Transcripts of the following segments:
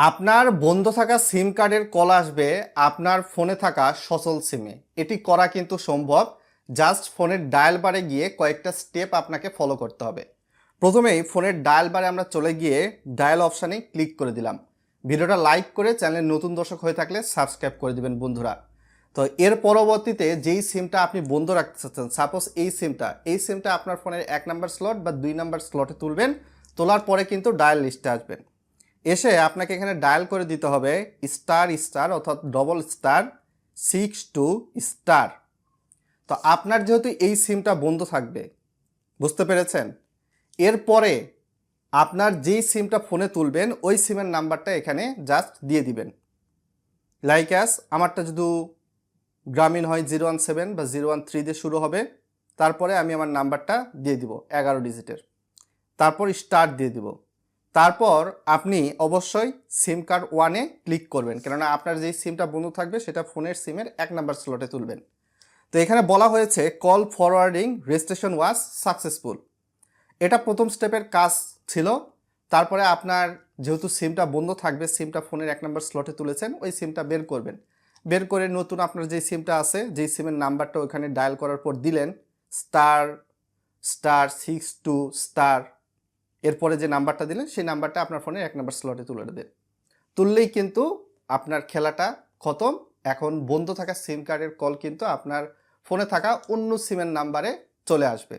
আপনার বন্ধ থাকা সিম কার্ডের কল আসবে আপনার ফোনে থাকা সচল সিমে। এটি করা কিন্তু সম্ভব। জাস্ট ফোনের ডায়াল বারে গিয়ে কয়েকটা স্টেপ আপনাকে ফলো করতে হবে। প্রথমেই ফোনের ডায়াল বারে আমরা চলে গিয়ে ডায়াল অপশানে ক্লিক করে দিলাম। ভিডিওটা লাইক করে চ্যানেলের নতুন দর্শক হয়ে থাকলে সাবস্ক্রাইব করে দিবেন বন্ধুরা। তো এর পরবর্তীতে যেই সিমটা আপনি বন্ধ রাখতে চাচ্ছেন, সাপোজ এই সিমটা আপনার ফোনের 1 নাম্বার স্লট বা 2 নাম্বার স্লটে তুলবেন। তোলার পরে কিন্তু ডায়াল লিস্টে আসবেন। এসে আপনাকে এখানে ডায়াল করে দিতে হবে স্টার স্টার অর্থাৎ *62*. তো আপনার যেহেতু এই সিমটা বন্ধ থাকবে, বুঝতে পেরেছেন? এরপরে আপনার যেই সিমটা ফোনে তুলবেন ওই সিমের নাম্বারটা এখানে জাস্ট দিয়ে দিবেন। লাইক অ্যাস আমারটা যদি গ্রামীণ হয় 017 বা 013 দিয়ে শুরু হবে। তারপরে আমি আমার নাম্বারটা দিয়ে দিব 11 ডিজিটের। তারপর স্টার্ট দিয়ে দিব। তারপর আপনি অবশ্যই সিম কার্ড ওয়ানে ক্লিক করবেন, কেননা আপনার যেই সিমটা বন্ধ থাকবে সেটা ফোনের সিমের 1 নাম্বার স্লটে তুলবেন। তো এখানে বলা হয়েছে call forwarding registration was successful. এটা প্রথম স্টেপের কাজ ছিল। তারপরে আপনার যেহেতু সিমটা বন্ধ থাকবে, সিমটা ফোনের 1 নাম্বার স্লটে তুলেছেন, ওই সিমটা বের করবেন। বের করে নতুন আপনার যেই সিমটা আছে, যেই সিমের নাম্বারটা ওখানে ডায়াল করার পর দিলেন ***62**. এরপরে যে নাম্বারটা দিলেন সেই নাম্বারটা আপনার ফোনের 1 নাম্বার স্লটে তুলে দেবেন। তুললেই কিন্তু আপনার খেলাটা খতম। এখন বন্ধ থাকা সিম কার্ডের কল কিন্তু আপনার ফোনে থাকা অন্য সিমের নাম্বারে চলে আসবে।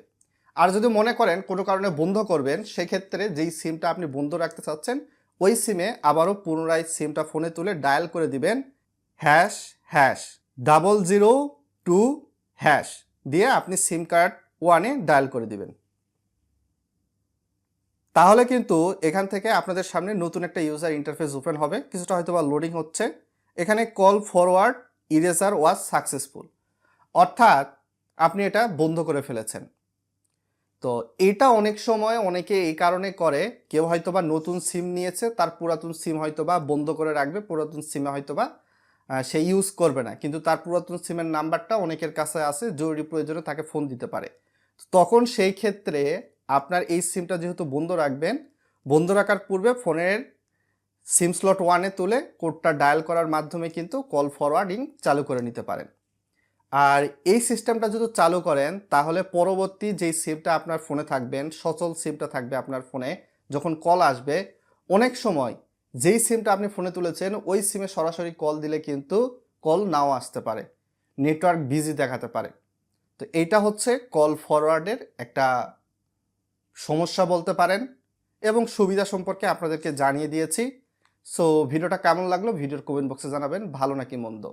আর যদি মনে করেন কোনো কারণে বন্ধ করবেন, সেক্ষেত্রে যেই সিমটা আপনি বন্ধ রাখতে চাচ্ছেন ওই সিমে আবারও পুনরায় সিমটা ফোনে তুলে ডায়াল করে দিবেন ##002# দিয়ে আপনি সিম কার্ড ওয়ানে ডায়াল করে দিবেন। তাহলে কিন্তু এখান থেকে আপনাদের সামনে নতুন একটা ইউজার ইন্টারফেস ওপেন হবে। কিছুটা হয়তো বা লোডিং হচ্ছে। এখানে call forward eraser was successful, অর্থাৎ আপনি এটা বন্ধ করে ফেলেছেন। তো এটা অনেক সময় অনেকে এই কারণে করে, কেউ হয়তো বা নতুন সিম নিয়েছে, তার পুরাতন সিম হয়তো বা বন্ধ করে রাখবে, পুরাতন সিমে হয়তো বা সে ইউজ করবে না, কিন্তু তার পুরাতন সিমের নাম্বারটা অনেকের কাছে আছে, জরুরি প্রয়োজনে তাকে ফোন দিতে পারে। তখন সেই ক্ষেত্রে আপনার এই সিমটা যেহেতু বন্ধ রাখবেন, বন্ধ রাখার পূর্বে ফোনের সিম স্লট ওয়ানে তুলে কোডটা ডায়াল করার মাধ্যমে কিন্তু কল ফরওয়ার্ডিং চালু করে নিতে পারেন। আর এই সিস্টেমটা যদি চালু করেন তাহলে পরবর্তী যেই সিমটা আপনার ফোনে থাকবেন, সচল সিমটা থাকবে আপনার ফোনে, যখন কল আসবে অনেক সময় যেই সিমটা আপনি ফোনে তুলেছেন ওই সিমে সরাসরি কল দিলে কিন্তু কল নাও আসতে পারে, নেটওয়ার্ক বিজি দেখাতে পারে। তো এইটা হচ্ছে কল ফরওয়ার্ডের একটা সমস্যা বলতে পারেন, এবং সুবিধা সম্পর্কে আপনাদেরকে জানিয়ে দিয়েছি। সো ভিডিওটা কেমন লাগলো ভিডিওর কমেন্ট বক্সে জানাবেন, ভালো নাকি মন্দ।